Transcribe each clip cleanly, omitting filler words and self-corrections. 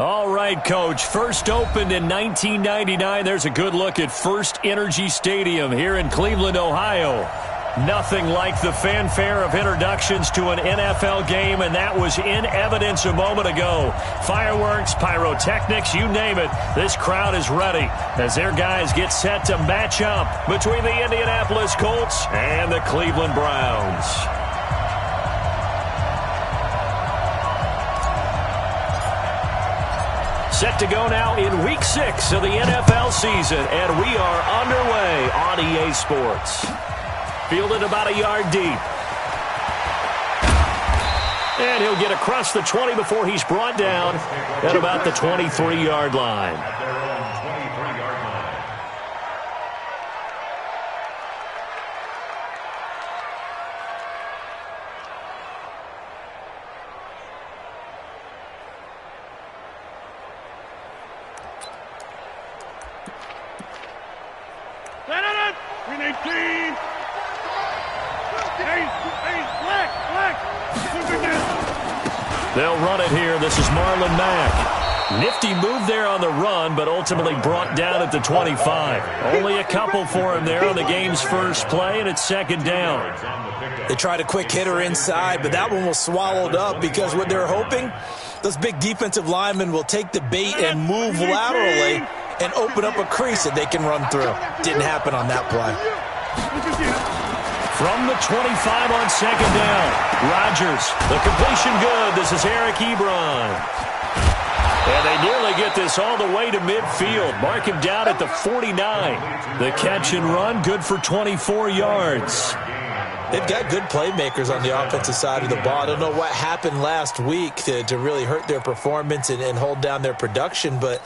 All right, Coach. First opened in 1999. There's a good look at First Energy Stadium here in Cleveland, Ohio. Nothing like the fanfare of introductions to an NFL game, and that was in evidence a moment ago. Fireworks, pyrotechnics, you name it. This crowd is ready as their guys get set to match up between the Indianapolis Colts and the Cleveland Browns. Set to go now in Week 6 of the NFL season, and we are underway on EA Sports. Fielded about a yard deep. And he'll get across the 20 before he's brought down at about the 23-yard line. They'll run it here. This is Marlon Mack. Nifty move there on the run, but ultimately brought down at the 25. Only a couple for him there on the game's first play, and it's second down. They tried a quick hitter inside, but that one was swallowed up because what they're hoping, those big defensive linemen will take the bait and move laterally and open up a crease that they can run through. Didn't happen on that play. From the 25 on second down, Rodgers, the completion good. This is Eric Ebron. And they nearly get this all the way to midfield. Mark him down at the 49. The catch and run, good for 24 yards. They've got good playmakers on the offensive side of the ball. I don't know what happened last week to really hurt their performance and hold down their production, but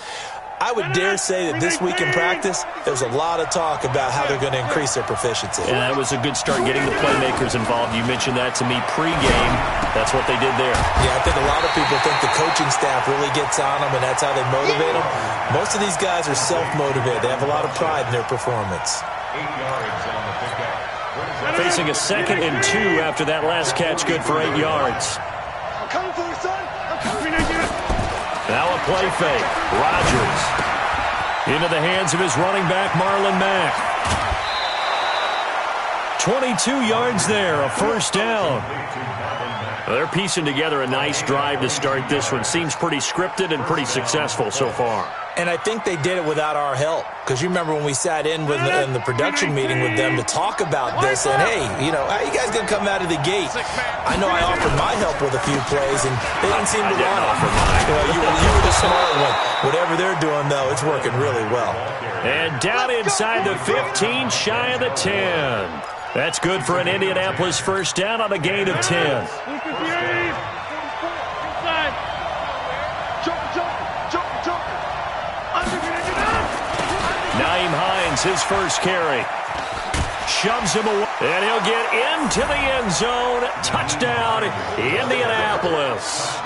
I would dare say that this week in practice, there's a lot of talk about how they're going to increase their proficiency. And that was a good start getting the playmakers involved. You mentioned that to me pregame. That's what they did there. Yeah, I think a lot of people think the coaching staff really gets on them, and that's how they motivate them. Most of these guys are self-motivated. They have a lot of pride in their performance. 8 yards on the pickup. Facing a 2nd and 2 after that last catch, good for 8 yards. I'm coming for you, son. I'm coming. Now a play fake. Rodgers into the hands of his running back, Marlon Mack. 22 yards there, a first down. They're piecing together a nice drive to start this one. Seems pretty scripted and pretty successful so far. And I think they did it without our help. Because you remember when we sat in the production meeting with them to talk about this. And, hey, you know, how you guys going to come out of the gate? I know I offered my help with a few plays, and they didn't seem to want it. You were the smart one. Whatever they're doing, though, it's working really well. And down inside the 15, shy of the 10. That's good for an Indianapolis first down on a gain of 10. Naeem Hines, his first carry. Shoves him away, and he'll get into the end zone. Touchdown, Indianapolis.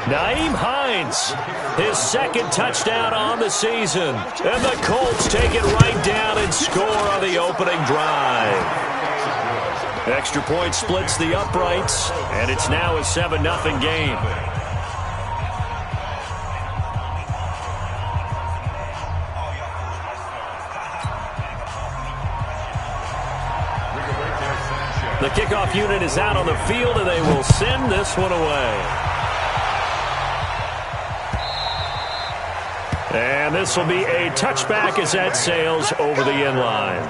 Naeem Hines, his 2nd touchdown on the season. And the Colts take it right down and score on the opening drive. Extra point splits the uprights, and it's now a 7-0 game. The kickoff unit is out on the field, and they will send this one away. And this will be a touchback as that sails over the end line.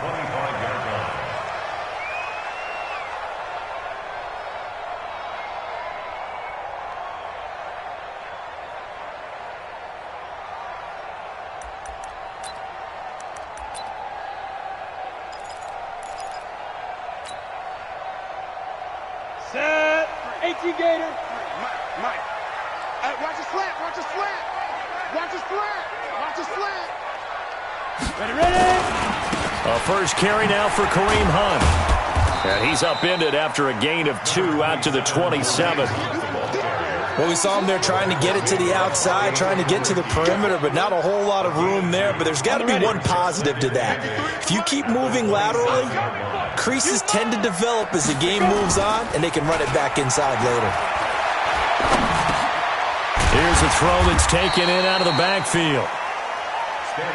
Set. 18 Gator. Mike. Watch the slant. Watch the slant. Watch the slant. Watch the slant. Ready. A first carry now for Kareem Hunt. And he's upended after a gain of 2 out to the 27. Well, we saw him there trying to get it to the outside, trying to get to the perimeter, but not a whole lot of room there. But there's got to be one positive to that. If you keep moving laterally, creases tend to develop as the game moves on, and they can run it back inside later. Here's Here's a throw that's taken in out of the backfield.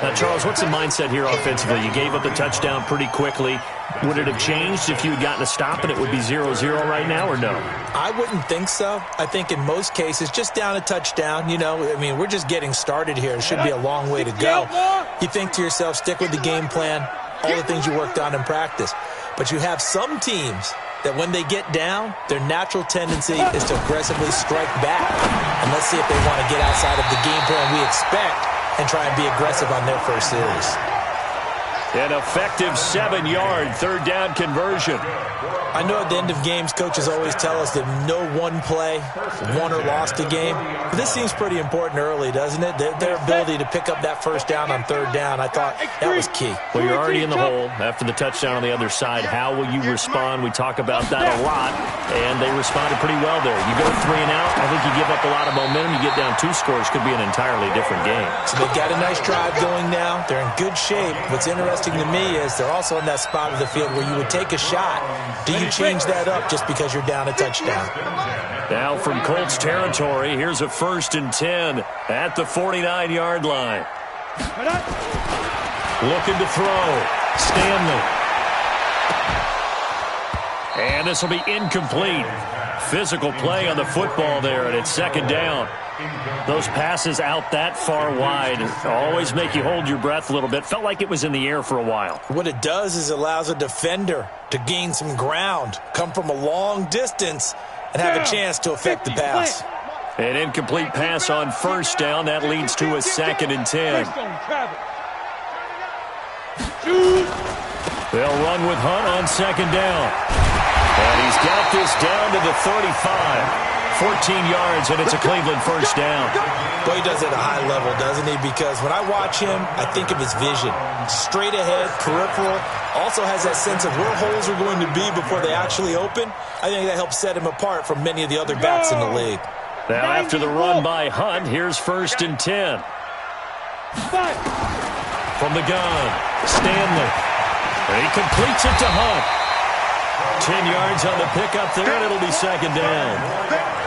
Now, Charles, what's the mindset here offensively? You gave up the touchdown pretty quickly. Would it have changed if you had gotten a stop and it would be 0-0 right now, or no? I wouldn't think so. I think in most cases, just down a touchdown, I mean, we're just getting started here. It should be a long way to go. You think to yourself, stick with the game plan, all the things you worked on in practice. But you have some teams that when they get down, their natural tendency is to aggressively strike back. And let's see if they want to get outside of the game plan we expect and try and be aggressive on their first series. An effective 7-yard third down conversion. I know at the end of games, coaches always tell us that no one play won or lost a game. But this seems pretty important early, doesn't it? Their ability to pick up that first down on third down, I thought that was key. Well, you're already in the hole after the touchdown on the other side. How will you respond? We talk about that a lot, and they responded pretty well there. You go 3 and out, I think you give up a lot of momentum. You get down 2 scores, could be an entirely different game. So they've got a nice drive going now. They're in good shape. What's interesting to me is they're also in that spot of the field where you would take a shot. Do you change that up just because you're down a touchdown? Now from Colts territory, here's a 1st and 10 at the 49-yard line. Looking to throw. Stanley. And this will be incomplete. Physical play on the football there, and it's 2nd down. Those passes out that far wide always make you hold your breath a little bit. Felt like it was in the air for a while. What it does is it allows a defender to gain some ground, come from a long distance, and have a chance to affect the pass. An incomplete pass on 1st down. That leads to a 2nd and 10. They'll run with Hunt on 2nd down. And he's got this down to the 35. 14 yards, and it's a Cleveland 1st down. Boy, he does it at a high level, doesn't he? Because when I watch him, I think of his vision. Straight ahead, peripheral. Also has that sense of where holes are going to be before they actually open. I think that helps set him apart from many of the other backs in the league. Now, after the run by Hunt, here's 1st and 10. From the gun, Stanley. And he completes it to Hunt. 10 yards on the pickup there, and it'll be 2nd down.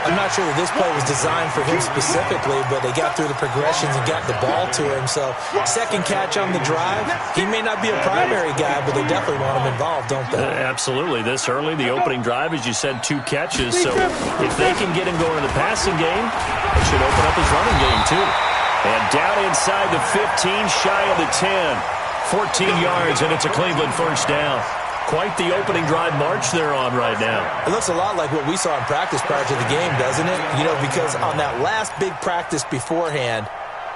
I'm not sure that this play was designed for him specifically, but they got through the progressions and got the ball to him. So, 2nd catch on the drive. He may not be a primary guy, but they definitely want him involved, don't they? Absolutely. This early, the opening drive, as you said, 2 catches. So, if they can get him going in the passing game, it should open up his running game, too. And down inside the 15, shy of the 10. 14 yards, and it's a Cleveland 1st down. Quite the opening drive march they're on right now. It looks a lot like what we saw in practice prior to the game, doesn't it? Because on that last big practice beforehand,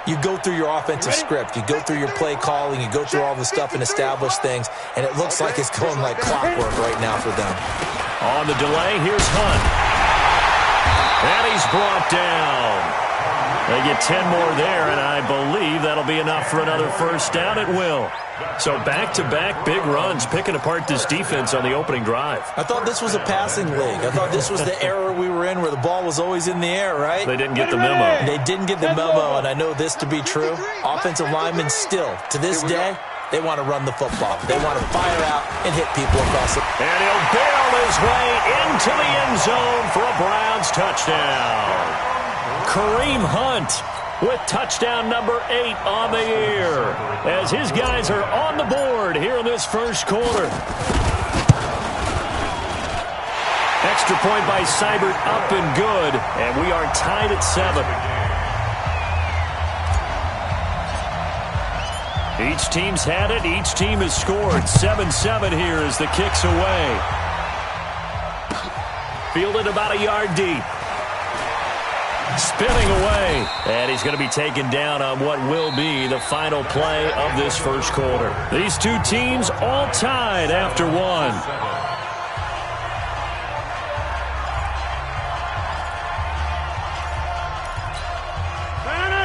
you go through your offensive script. You go through your play calling. You go through all the stuff and establish things. And it looks like it's going like clockwork right now for them. On the delay, here's Hunt. And he's brought down. They get 10 more there, and I believe that'll be enough for another 1st down. It will. So back-to-back big runs, picking apart this defense on the opening drive. I thought this was a passing league. I thought this was the era we were in where the ball was always in the air, right? They didn't get the memo. They didn't get the memo, and I know this to be true. Offensive linemen still, to this day, they want to run the football. They want to fire out and hit people across it. And he'll barrel his way into the end zone for a Browns touchdown. Kareem Hunt with touchdown number 8 on the year as his guys are on the board here in this 1st quarter. Extra point by Seibert, up and good, and we are tied at 7. Each team's had it. Each team has scored. 7-7 here as the kick's away. Fielded about a yard deep. Spinning away, and he's going to be taken down on what will be the final play of this 1st quarter. These 2 teams all tied after 1.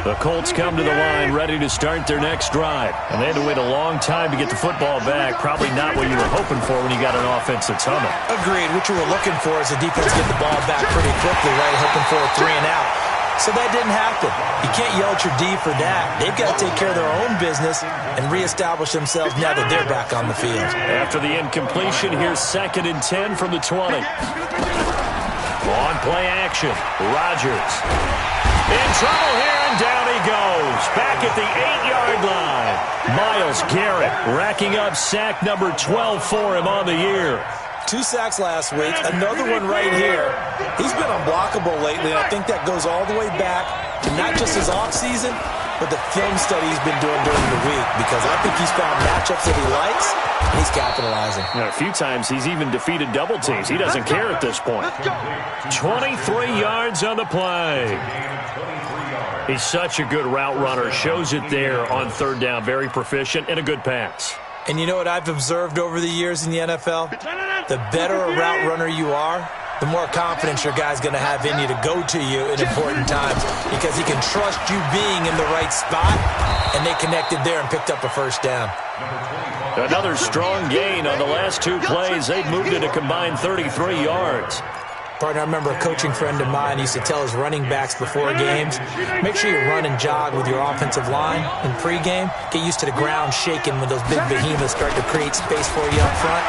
The Colts come to the line ready to start their next drive. And they had to wait a long time to get the football back. Probably not what you were hoping for when you got an offense that's humming. Agreed. What you were looking for is the defense get the ball back pretty quickly, right? Hoping for a 3 and out. So that didn't happen. You can't yell at your D for that. They've got to take care of their own business and reestablish themselves now that they're back on the field. After the incompletion, here's 2nd and 10 from the 20. On play action, Rodgers. In trouble here, and down he goes. Back at the 8-yard line. Myles Garrett racking up sack number 12 for him on the year. 2 sacks last week, another one right here. He's been unblockable lately, and I think that goes all the way back to not just his offseason, but the film study he's been doing during the week, because I think he's found matchups that he likes, and he's capitalizing. A few times he's even defeated double teams. He doesn't care at this point. 23 yards on the play. He's such a good route runner. Shows it there on third down. Very proficient and a good pass. And you know what I've observed over the years in the NFL? The better a route runner you are, the more confidence your guy's going to have in you to go to you in important times, because he can trust you being in the right spot, and they connected there and picked up a first down. Another strong gain on the last 2 plays. They've moved it a combined 33 yards. Partner, I remember a coaching friend of mine used to tell his running backs before games, make sure you run and jog with your offensive line in pregame. Get used to the ground shaking when those big behemoths start to create space for you up front.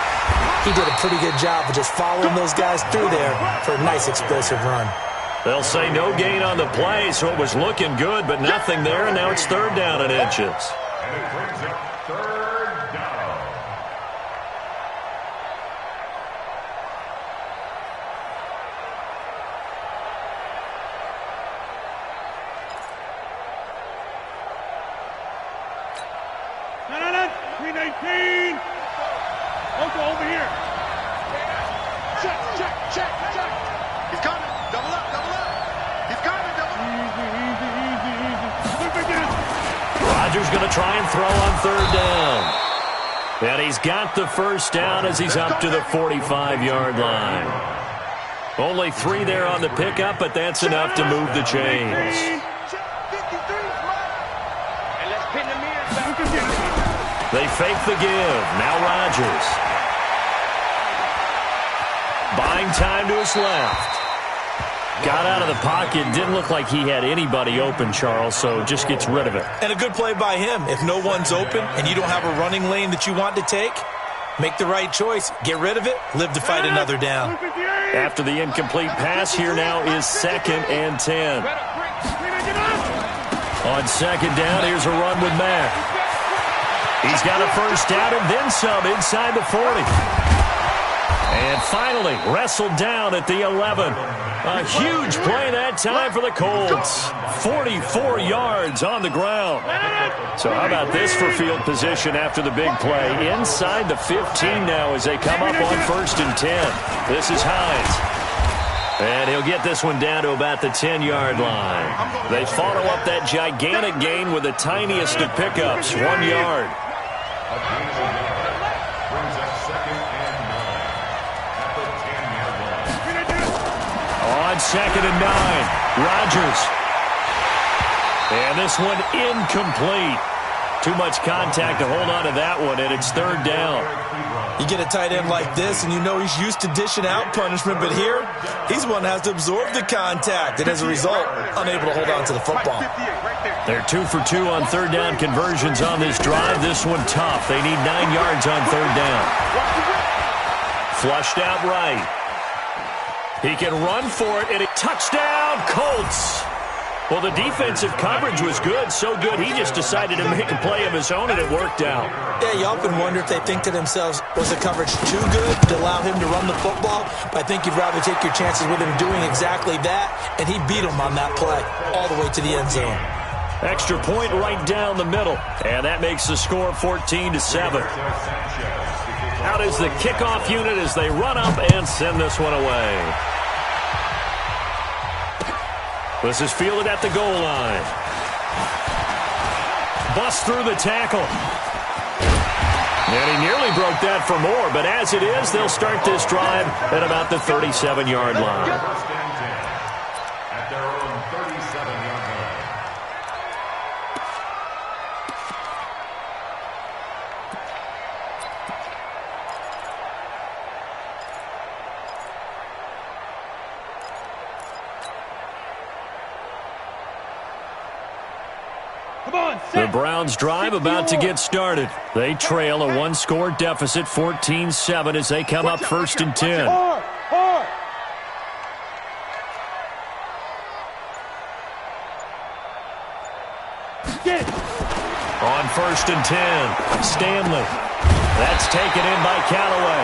He did a pretty good job of just following those guys through there for a nice explosive run. They'll say no gain on the play, so it was looking good, but nothing there, and now it's third down and inches. And it brings it third down. No. 319. Over here. Check. He's coming. Double up. He's coming. Easy. Rodgers going to try and throw on third down. And he's got the first down as he's up to the 45-yard line. Only 3 there on the pickup, but that's enough to move the chains. They fake the give. Now Rodgers. Buying time to his left. Got out of the pocket. Didn't look like he had anybody open, Charles, so just gets rid of it. And a good play by him. If no one's open and you don't have a running lane that you want to take, make the right choice. Get rid of it. Live to fight another down. After the incomplete pass, here now is 2nd and 10. On 2nd down, here's a run with Mack. He's got a first down and then some inside the 40. And finally, wrestled down at the 11. A huge play that time for the Colts. 44 yards on the ground. So how about this for field position after the big play? Inside the 15 now as they come up on 1st and 10. This is Hines. And he'll get this one down to about the 10-yard line. They follow up that gigantic gain with the tiniest of pickups, 1 yard. On 2nd and 9, Rodgers. And this one incomplete. Too much contact to hold on to that one, and it's third down. You get a tight end like this, and you know he's used to dishing out punishment, but here, he's one that has to absorb the contact, and as a result, unable to hold on to the football. They're 2 for 2 on third down conversions on this drive. This one tough. They need 9 yards on third down. Flushed out right. He can run for it, and a touchdown, Colts. Well, the defensive coverage was good, so good he just decided to make a play of his own, and it worked out. Yeah, you often wonder if they think to themselves, was the coverage too good to allow him to run the football? But I think you'd rather take your chances with him doing exactly that, and he beat him on that play all the way to the end zone. Extra point right down the middle, and that makes the score 14-7. Out is the kickoff unit as they run up and send this one away. This is fielded at the goal line. Bust through the tackle. And he nearly broke that for more, but as it is, they'll start this drive at about the 37-yard line. At their own 37-yard line. The Browns drive about to get started. They trail a 1-score deficit, 14-7, as they come up 1st and 10. Get it. On 1st and 10, Stanley. That's taken in by Callaway.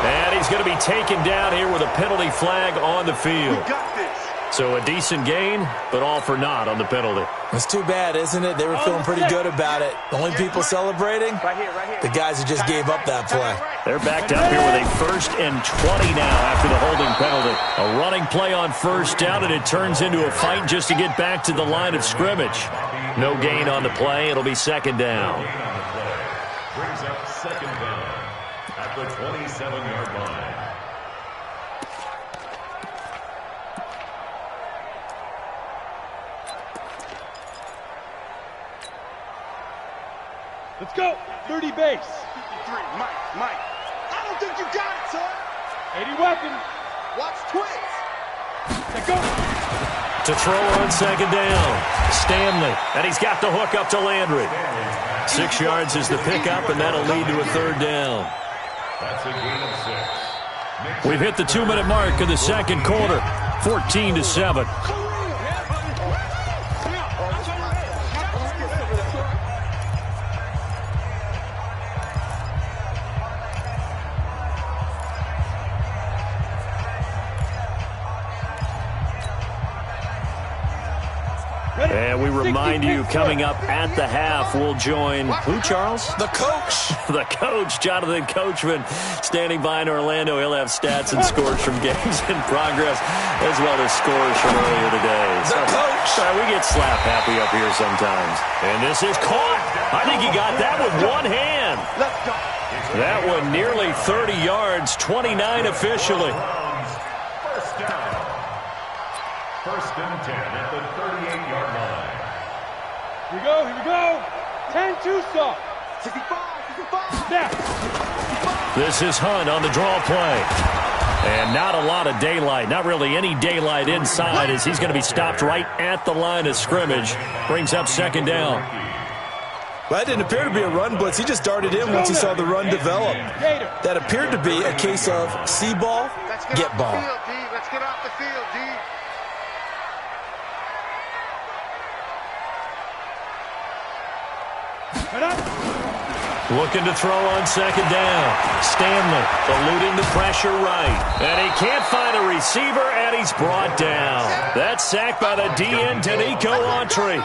And he's going to be taken down here with a penalty flag on the field. We got this. So a decent gain, but all for naught on the penalty. It's too bad, isn't it? They were feeling pretty good about it. The only people celebrating, the guys who just gave up that play. They're backed up here with a 1st and 20 now after the holding penalty. A running play on 1st down, and it turns into a fight just to get back to the line of scrimmage. No gain on the play. It'll be 2nd down. Brings up 2nd down at the 27-yard line. Let's go. 30 base. 53. Mike. I don't think you got it, son. 80 weapon. Watch twins. Let's go. To throw on 2nd down, Stanley. And he's got the hook up to Landry. 6 yards is the pickup, and that'll lead to a 3rd down. That's a gain of 6. We've hit the 2-minute mark of the 2nd quarter, 14-7. And we remind you, coming up at the half, we'll join who, Charles? The coach. The coach, Jonathan Coachman, standing by in Orlando. He'll have stats and scores from games in progress, as well as scores from earlier today. The coach. Sorry, we get slap happy up here sometimes. And this is caught. I think he got that with one hand. Let's go. That one nearly 30 yards, 29 officially. 1st down. 1st and 10 at the 38-yard line. Here we go. 10-2 stop. 65. Snap. This is Hunt on the draw play. And not a lot of daylight, not really any daylight inside, as he's going to be stopped right at the line of scrimmage. Brings up 2nd down. Well, that didn't appear to be a run blitz. He just darted in once he saw the run develop. That appeared to be a case of see ball, get ball. Let's get off the field, D. Looking to throw on 2nd down. Stanley eluding the pressure right. And he can't find a receiver, and he's brought down. That's sacked by the DN, Tanico Autry.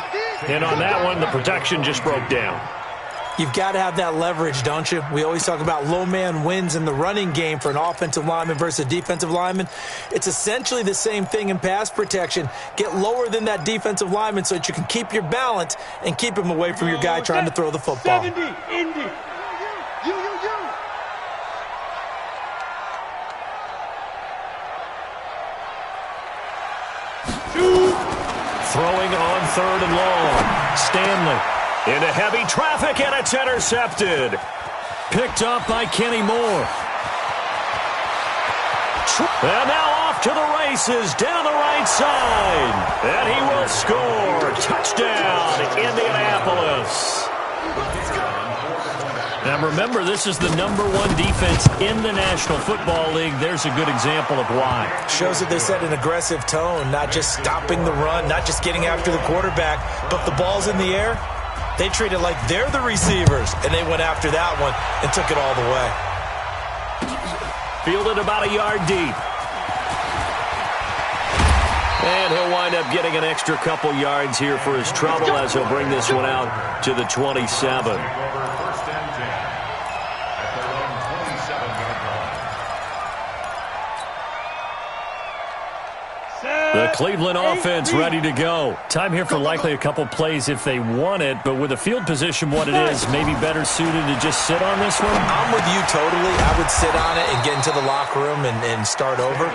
And on that one, the protection just broke down. You've got to have that leverage, don't you? We always talk about low man wins in the running game for an offensive lineman versus a defensive lineman. It's essentially the same thing in pass protection. Get lower than that defensive lineman so that you can keep your balance and keep him away from your guy trying to throw the football. 70, Indy. You. Throwing on 3rd and long. Stanley into heavy traffic, and it's intercepted. Picked up by Kenny Moore. And now off to the races down the right side. And he will score. Touchdown, Indianapolis. Now remember, this is the #1 defense in the National Football League. There's a good example of why. Shows that they set an aggressive tone, not just stopping the run, not just getting after the quarterback, but if the ball's in the air, they treat it like they're the receivers, and they went after that one and took it all the way. Fielded about a yard deep. And he'll wind up getting an extra couple yards here for his trouble as he'll bring this one out to the 27. Over 1st and 10 at their own 27-yard line. The Cleveland offense ready to go. Time here for likely a couple plays if they want it, but with the field position what it is, maybe better suited to just sit on this one? I'm with you totally. I would sit on it and get into the locker room and start over.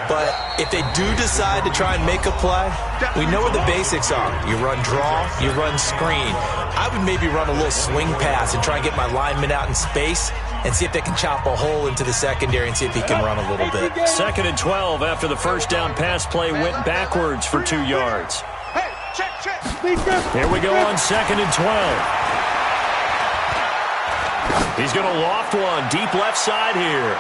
But if they do decide to try and make a play, we know what the basics are. You run draw, you run screen. I would maybe run a little swing pass and try and get my lineman out in space and see if they can chop a hole into the secondary and see if he can run a little bit. 2nd and 12 after the first down pass play went backwards for 2 yards. Hey, check. Here we go on 2nd and 12. He's going to loft one deep left side here.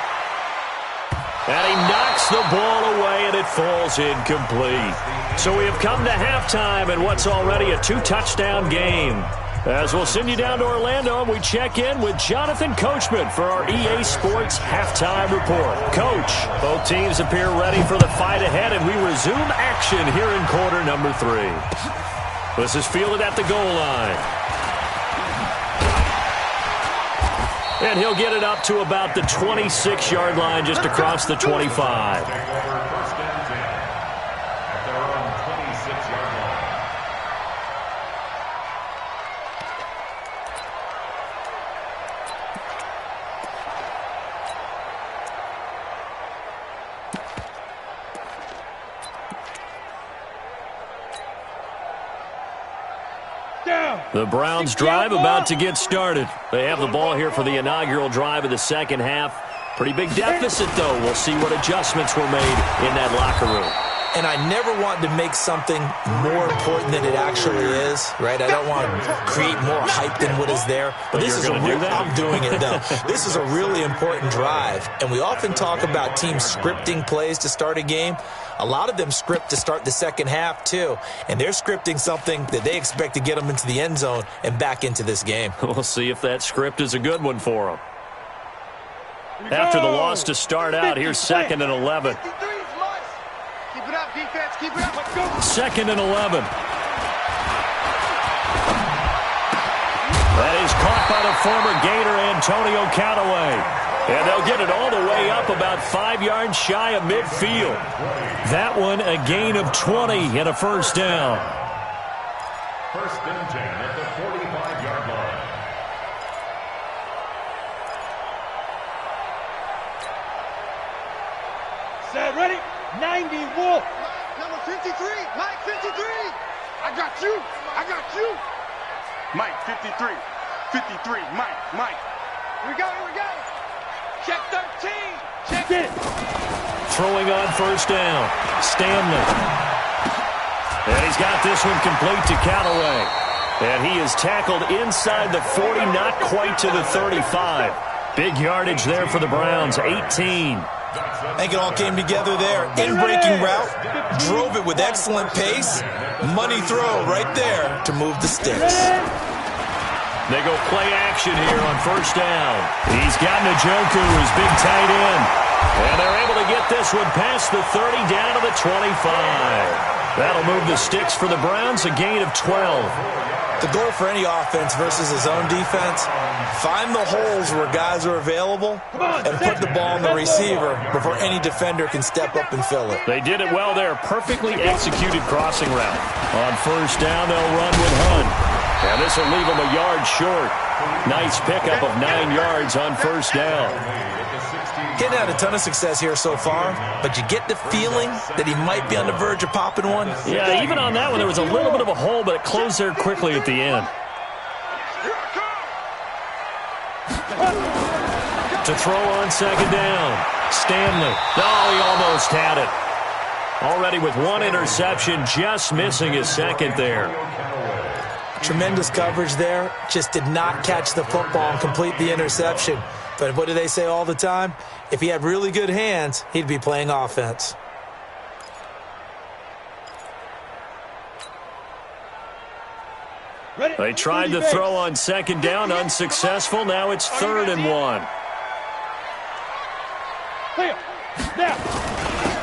And he knocks the ball away, and it falls incomplete. So we have come to halftime in what's already a 2-touchdown game. As we'll send you down to Orlando, and we check in with Jonathan Coachman for our EA Sports Halftime Report. Coach, both teams appear ready for the fight ahead, and we resume action here in quarter number 3. This is fielded at the goal line. And he'll get it up to about the 26-yard line, just across the 25. The Browns drive about to get started. They have the ball here for the inaugural drive of the second half. Pretty big deficit, though. We'll see what adjustments were made in that locker room. And I never want to make something more important than it actually is, right? I don't want to create more hype than what is there. But this is I'm doing it, though. This is a really important drive. And we often talk about teams scripting plays to start a game. A lot of them script to start the second half, too. And they're scripting something that they expect to get them into the end zone and back into this game. We'll see if that script is a good one for them. After the loss to start out, here's 2nd and 11. Keep it up, defense. Keep it up. Let's go. 2nd and 11. That is caught by the former Gator, Antonio Callaway. And they'll get it all the way up about 5 yards shy of midfield. That one a gain of 20 and a first down. 1st and 10 at the 45-yard line. Set, ready? 90, Wolf. Number 53, Mike 53. I got you. I got you. Mike 53. 53, Mike. Here we go. Check 13. Check it. Throwing on first down. Stanley. And he's got this one complete to Callaway. And he is tackled inside the 40, not quite to the 35. Big yardage there for the Browns, 18. I think it all came together there. In-breaking route, drove it with excellent pace. Money throw right there to move the sticks. They go play action here on first down. He's got J0k, his big tight end. And they're able to get this one past the 30 down to the 25. That'll move the sticks for the Browns, a gain of 12. The goal for any offense versus his own defense, find the holes where guys are available and put the ball on the receiver before any defender can step up and fill it. They did it well there. Perfectly executed crossing route. On first down, they'll run with Hunt. And this will leave him a yard short. Nice pickup of 9 yards on first down. Getting had a ton of success here so far, but you get the feeling that he might be on the verge of popping one. Yeah, even on that one, there was a little bit of a hole, but it closed there quickly at the end. To throw on second down, Stanley. Oh, he almost had it. Already with one interception, just missing his second there. Tremendous coverage there. Just did not catch the football and complete the interception. But what do they say all the time? If he had really good hands, he'd be playing offense. They tried to throw on second down, unsuccessful. Now it's 3rd and 1.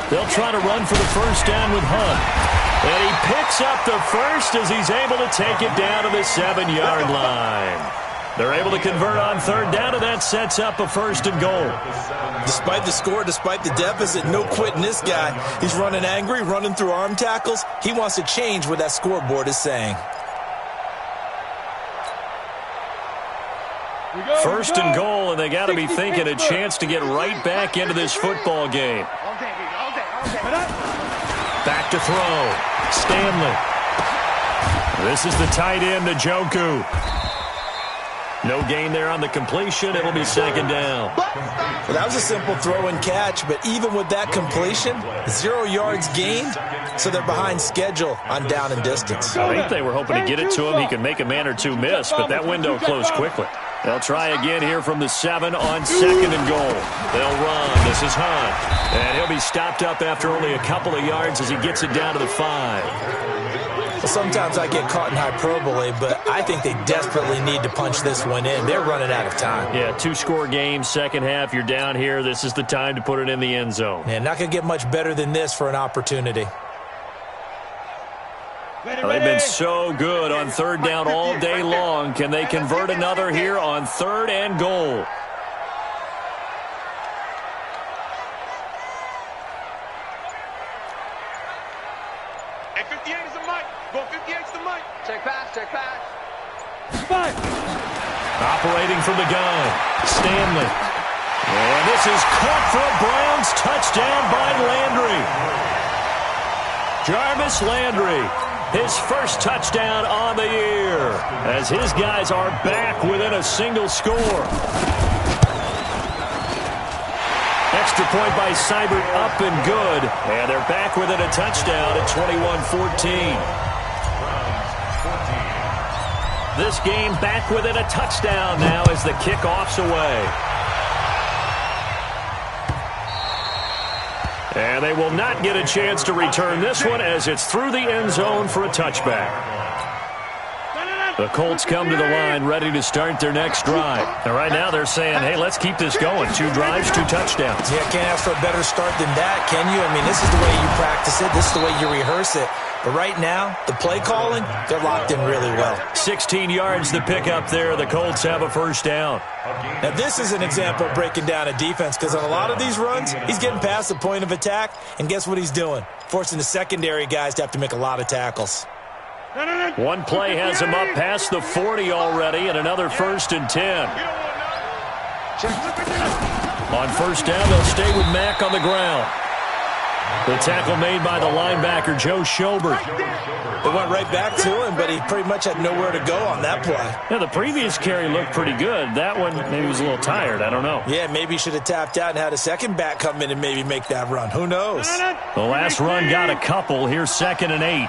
They'll try to run for the first down with Hunt. And he picks up the first as he's able to take it down to the 7-yard line. They're able to convert on 3rd down, and that sets up a 1st and goal. Despite the score, despite the deficit, no quitting this guy. He's running angry, running through arm tackles. He wants to change what that scoreboard is saying. 1st and goal, and they got to be thinking a chance to get right back into this football game. Back to throw. Stanley. This is the tight end, J0k. No gain there on the completion. It'll be 2nd down. Well, that was a simple throw and catch, but even with that completion, 0 yards gained, so they're behind schedule on down and distance. I think they were hoping to get it to him. He could make a man or two miss, but that window closed quickly. They'll try again here from the 7 on 2nd and goal. They'll run. This is Hunt. And he'll be stopped up after only a couple of yards as he gets it down to the 5. Well, sometimes I get caught in hyperbole, but I think they desperately need to punch this one in. They're running out of time. Yeah, 2-score game, second half. You're down here. This is the time to put it in the end zone. Yeah, not going to get much better than this for an opportunity. Well, they've been so good on 3rd down all day long. Can they convert another here on 3rd and goal? Hey, 58 is the mic. Go 58 is the mic. Check pass, check pass. Operating from the gun, Stanley. And this is caught for a Browns touchdown by Landry. Jarvis Landry, his first touchdown on the year, as his guys are back within a single score. Extra point by Seibert, up and good. And they're back within a touchdown at 21-14. This game back within a touchdown now as the kickoff's away. And they will not get a chance to return this one as it's through the end zone for a touchback. The Colts come to the line ready to start their next drive. And right now they're saying, hey, let's keep this going. 2 drives, 2 touchdowns. Yeah, can't ask for a better start than that, can you? I mean, this is the way you practice it. This is the way you rehearse it. But right now, the play calling, they're locked in really well. 16 yards the pick up there. The Colts have a first down. Now, this is an example of breaking down a defense because on a lot of these runs, he's getting past the point of attack, and guess what he's doing? Forcing the secondary guys to have to make a lot of tackles. One play has him up past the 40 already, and another 1st and 10. On first down, they'll stay with Mack on the ground. The tackle made by the linebacker, Joe Schobert. They went right back to him, but he pretty much had nowhere to go on that play. Yeah, the previous carry looked pretty good. That one, maybe he was a little tired. I don't know. Yeah, maybe he should have tapped out and had a second back come in and maybe make that run. Who knows? The last run got a couple. Here's 2nd and 8.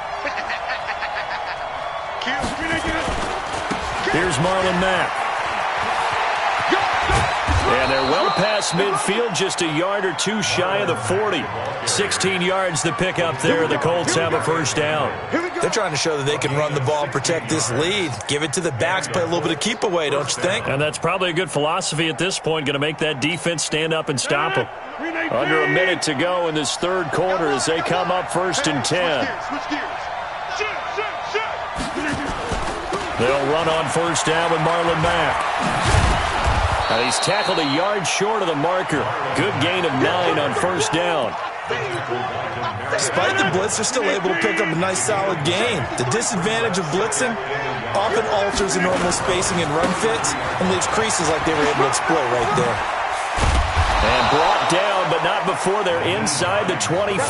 Here's Marlon Mack. And they're well past midfield, just a yard or 2 shy of the 40. 16 yards the pick up there. The Colts have a first down. They're trying to show that they can run the ball and protect this lead. Give it to the backs, play a little bit of keep away, don't you think? And that's probably a good philosophy at this point, going to make that defense stand up and stop them. Under a minute to go in this 3rd quarter as they come up 1st and 10. They'll run on first down with Marlon Mack. And he's tackled a yard short of the marker. Good gain of 9 on first down. Despite the blitz, they're still able to pick up a nice, solid gain. The disadvantage of blitzing often alters the normal spacing and run fits and leaves creases like they were able to exploit right there. And brought down, but not before they're inside the 25.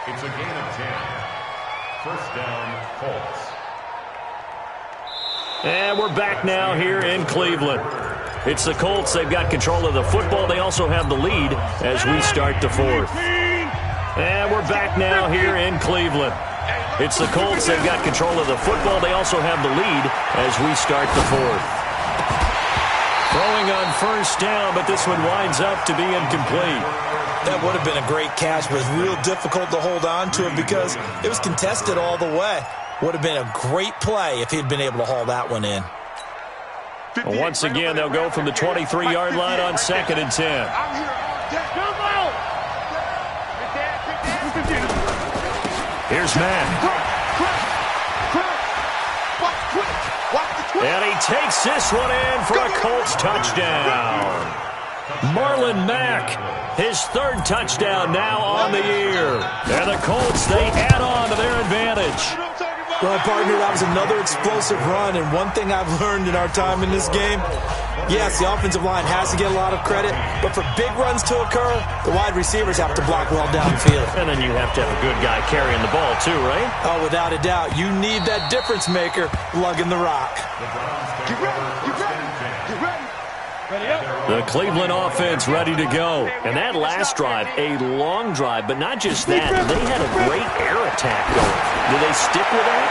It's a gain of 10. First down, Colts. And we're back now here in Cleveland. It's the Colts. They've got control of the football. They also have the lead as we start the 4th. And we're back now here in Cleveland. It's the Colts. They've got control of the football. They also have the lead as we start the 4th. Throwing on first down, but this one winds up to be incomplete. That would have been a great catch, but it was real difficult to hold on to it because it was contested all the way. Would have been a great play if he'd been able to haul that one in. Once again, they'll go from the 23-yard line on 2nd and 10. Here's Mack. And he takes this one in for a Colts touchdown. Marlon Mack, his 3rd touchdown now on the year. And the Colts, they add on to their advantage. Well, partner, that was another explosive run, and one thing I've learned in our time in this game, yes, the offensive line has to get a lot of credit, but for big runs to occur, the wide receivers have to block well downfield. And then you have to have a good guy carrying the ball too, right? Oh, without a doubt. You need that difference maker lugging the rock. Get ready, get ready, get ready. The Cleveland offense ready to go. And that last drive, a long drive, but not just that. They had a great air attack going. Do they stick with that?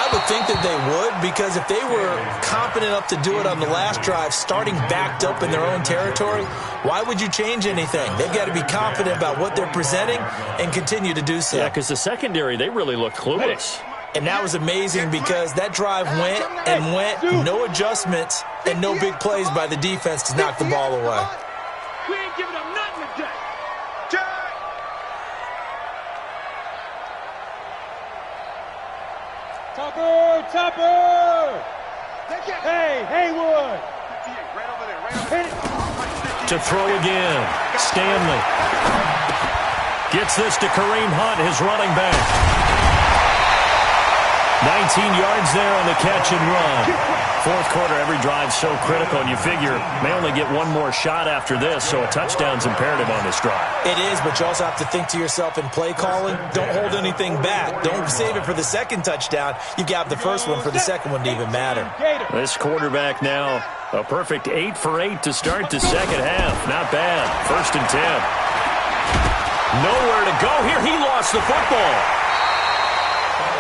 I would think that they would, because if they were confident enough to do it on the last drive, starting backed up in their own territory, why would you change anything? They've got to be confident about what they're presenting and continue to do so. Yeah, because the secondary, they really looked clueless. And that was amazing because that drive went and went, no adjustments, and no big plays by the defense to knock the ball away. We ain't giving up nothing today. Topper! Hey, Haywood! Right over there, To throw again, Stanley. Gets this to Kareem Hunt, his running back. 19 yards there on the catch and run. Fourth quarter, every drive so critical, and you figure may only get one more shot after this, so a touchdown's imperative on this drive. It is, but you also have to think to yourself in play calling, don't hold anything back. Don't save it for the second touchdown. You got the first one for the second one to even matter. This quarterback now, a perfect 8 for 8 to start the second half. Not bad. 1st and 10. Nowhere to go here. He lost the football.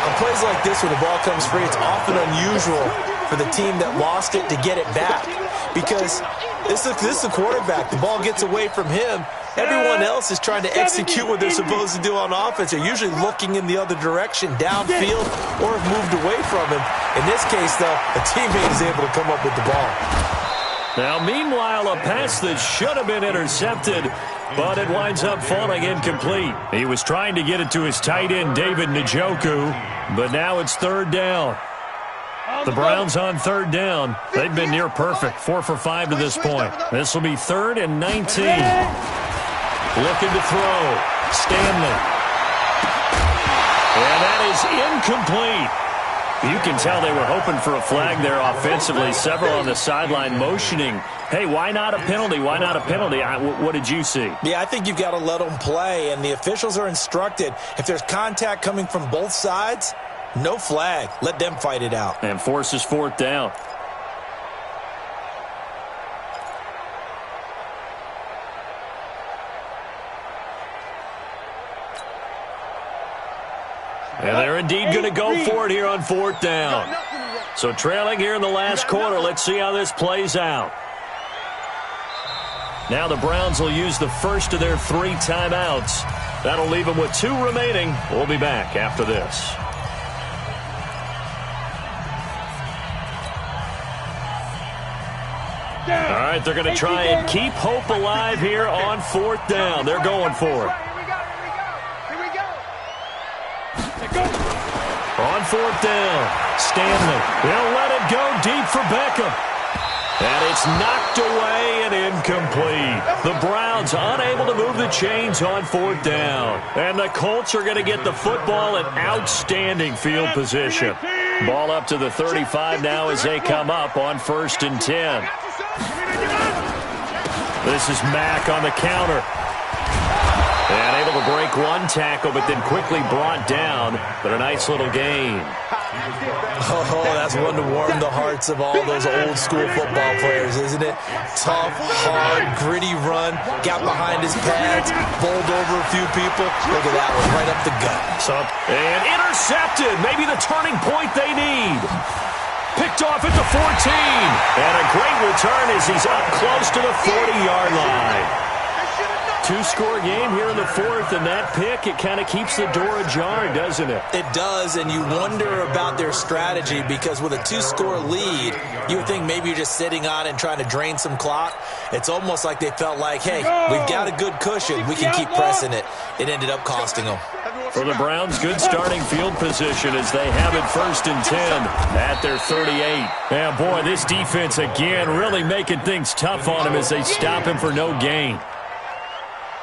On plays like this, when the ball comes free, it's often unusual for the team that lost it to get it back, because this is the quarterback. The ball gets away from him. Everyone else is trying to execute what they're supposed to do on offense. They're usually looking in the other direction, downfield, or have moved away from him. In this case, though, a teammate is able to come up with the ball. Now, meanwhile, a pass that should have been intercepted, but it winds up falling incomplete. He was trying to get it to his tight end, David Njoku, but now it's 3rd down. The Browns on 3rd down. They've been near perfect, 4 for 5 to this point. This will be 3rd and 19. Looking to throw. Stanley. And that is incomplete. You can tell they were hoping for a flag there offensively. Several on the sideline motioning, hey, why not a penalty? Why not a penalty? What did you see? Yeah, I think you've got to let them play, and the officials are instructed. If there's contact coming from both sides, no flag. Let them fight it out. And forces 4th down. And they're indeed going to go for it here on 4th down. So trailing here in the last quarter. Let's see how this plays out. Now the Browns will use the first of their 3 timeouts. That'll leave them with 2 remaining. We'll be back after this. All right, they're going to try and keep hope alive here on 4th down. They're going for it. On 4th down, Stanley. They'll let it go deep for Beckham. And it's knocked away and incomplete. The Browns unable to move the chains on 4th down. And the Colts are going to get the football in outstanding field position. Ball up to the 35 now as they come up on 1st and 10. This is Mack on the counter. And able to break one tackle, but then quickly brought down. But a nice little gain. Oh, that's one to warm the hearts of all those old school football players, isn't it? Tough, hard, gritty run. Got behind his pads, bowled over a few people. Look at that one, right up the gut. And intercepted. Maybe the turning point they need. Picked off at the 14. And a great return as he's up close to the 40-yard line. 2-score game here in the 4th, and that pick, it kind of keeps the door ajar, doesn't it? It does, and you wonder about their strategy, because with a 2-score lead, you would think maybe you're just sitting on and trying to drain some clock. It's almost like they felt like, hey, we've got a good cushion. We can keep pressing it. It ended up costing them. For the Browns, good starting field position as they have it 1st and 10 at their 38. Yeah, boy, this defense again really making things tough on him as they stop him for no gain.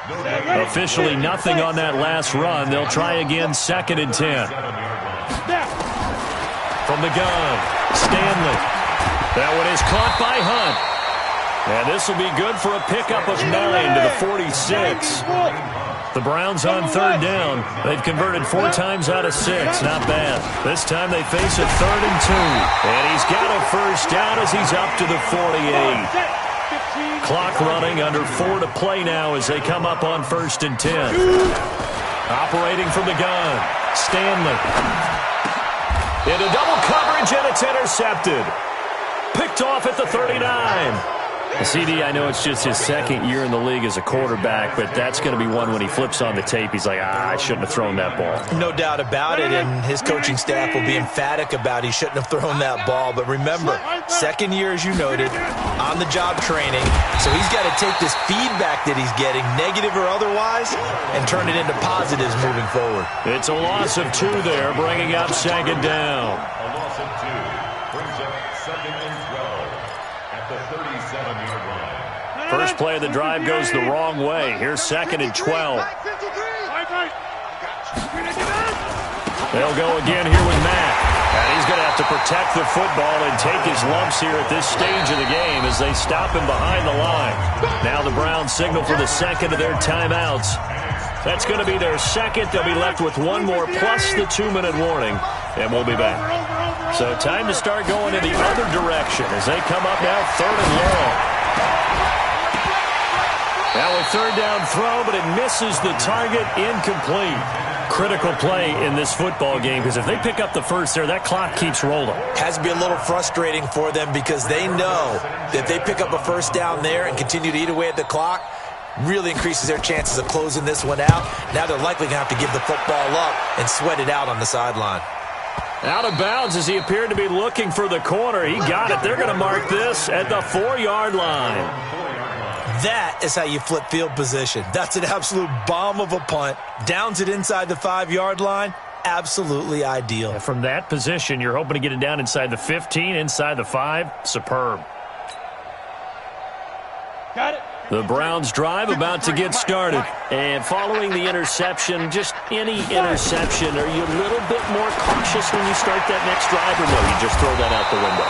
Officially nothing on that last run. They'll try again 2nd and 10. From the gun, Stanley. That one is caught by Hunt. And this will be good for a pickup of 9 to the 46. The Browns on 3rd down. They've converted 4 times out of 6. Not bad. This time they face a 3rd and 2. And he's got a 1st down as he's up to the 48. Clock running, under 4 to play now as they come up on 1st and 10. Operating from the gun, Stanley. Into double coverage, and it's intercepted. Picked off at the 39. CD, I know it's just his second year in the league as a quarterback, but that's going to be one when he flips on the tape. He's like, I shouldn't have thrown that ball. No doubt about it, and his coaching staff will be emphatic about he shouldn't have thrown that ball. But remember, second year, as you noted, on-the-job training, so he's got to take this feedback that he's getting, negative or otherwise, and turn it into positives moving forward. It's a loss of 2 there, bringing up second down. A loss of 2 brings up second and 12 at the 37-yard line. First play of the drive goes the wrong way. Here's second and 12. They'll go again here with Matt. And he's going to have to protect the football and take his lumps here at this stage of the game as they stop him behind the line. Now the Browns signal for the second of their timeouts. That's going to be their second. They'll be left with 1 more plus the 2-minute warning, and we'll be back. So time to start going in the other direction as they come up now 3rd and long. Now a 3rd down throw, but it misses the target, incomplete. Critical play in this football game because if they pick up the first there, that clock keeps rolling. Has to be a little frustrating for them because they know that if they pick up a first down there and continue to eat away at the clock, really increases their chances of closing this one out. Now they're likely going to have to give the football up and sweat it out on the sideline. Out of bounds as he appeared to be looking for the corner. He got it. They're going to mark this at the 4-yard line. That is how you flip field position. That's an absolute bomb of a punt. Downs it inside the 5-yard line. Absolutely ideal. And from that position, you're hoping to get it down inside the 15, inside the 5. Superb. Got it. The Browns drive about to get started. And following the interception, just any interception, are you a little bit more cautious when you start that next drive, or no, you just throw that out the window?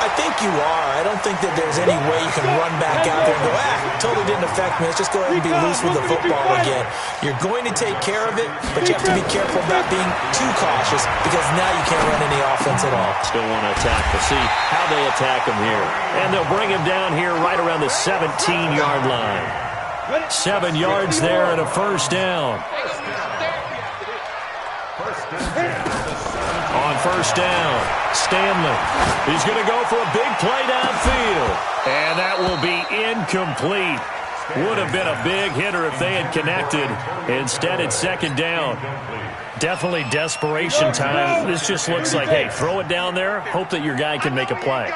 I think you are. I don't think that there's any way you can run back out there and go, totally didn't affect me. Let's just go ahead and be loose with the football again. You're going to take care of it, but you have to be careful about being too cautious because now you can't run any offense at all. Still want to attack. We'll see how they attack him here. And they'll bring him down here right around the 17-yard line. 7 yards there and a first down. On first down, Stanley. He's going to go for a big play downfield. And that will be incomplete. Would have been a big hitter if they had connected. Instead, it's second down. Definitely desperation time. This just looks like, hey, throw it down there, hope that your guy can make a play.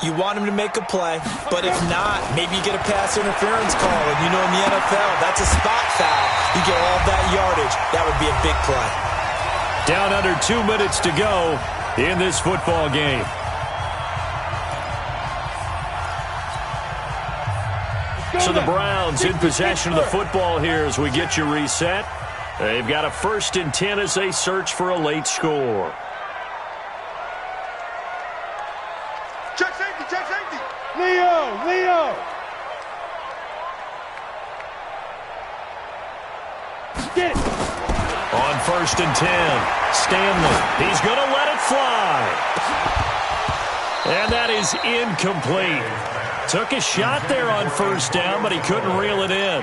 You want him to make a play, but if not, maybe you get a pass interference call. And you know in the NFL, that's a spot foul. You get all that yardage. That would be a big play. Down under 2 minutes to go in this football game. So the Browns in possession of the football here as we get you reset. They've got a 1st and 10 as they search for a late score. Check safety, check safety. Leo. Get it. On 1st and 10, Stanley. He's going to let it fly. And that is incomplete. Took a shot there on first down, but he couldn't reel it in.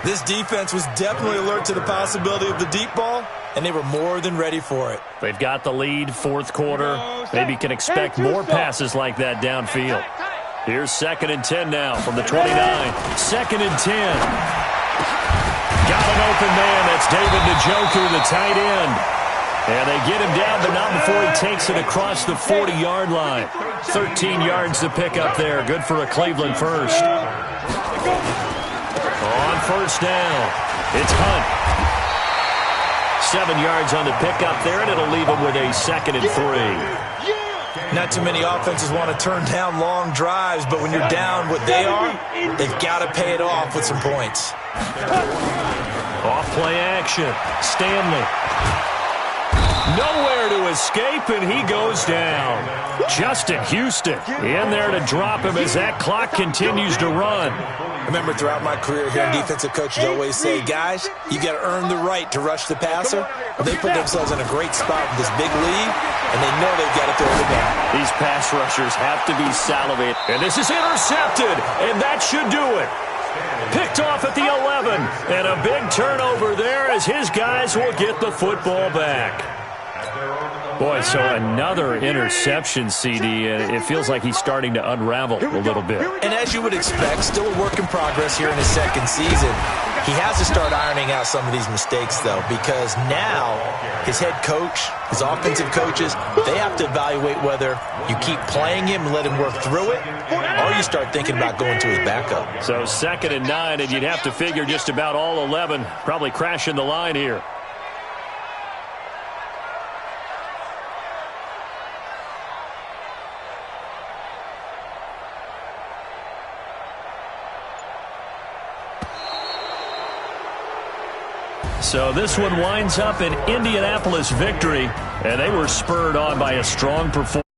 This defense was definitely alert to the possibility of the deep ball, and they were more than ready for it. They've got the lead, 4th quarter. Maybe can expect more passes like that downfield. Here's 2nd and 10 now from the 29. 2nd and 10. Got an open man. That's David J0k3r, the tight end. And they get him down, but not before he takes it across the 40-yard line. 13 yards to pick up there. Good for a Cleveland first. On first down, it's Hunt. 7 yards on the pickup there, and it'll leave him with a 2nd and 3. Not too many offenses want to turn down long drives, but when you're down what they are, they've got to pay it off with some points. Off play action. Stanley. Nowhere to escape, and he goes down. Justin Houston in there to drop him as that clock continues to run. Remember, throughout my career here, defensive coaches always say, guys, you got to earn the right to rush the passer. They put themselves in a great spot with this big lead, and they know they've got to throw the ball. These pass rushers have to be salivated. And this is intercepted, and that should do it. Picked off at the 11, and a big turnover there as his guys will get the football back. Boy, so another interception, CD, and it feels like he's starting to unravel a little bit. And as you would expect, still a work in progress here in his second season. He has to start ironing out some of these mistakes, though, because now his head coach, his offensive coaches, they have to evaluate whether you keep playing him and let him work through it, or you start thinking about going to his backup. So 2nd and 9, and you'd have to figure just about all 11 probably crashing the line here. So this one winds up an Indianapolis victory, and they were spurred on by a strong performance.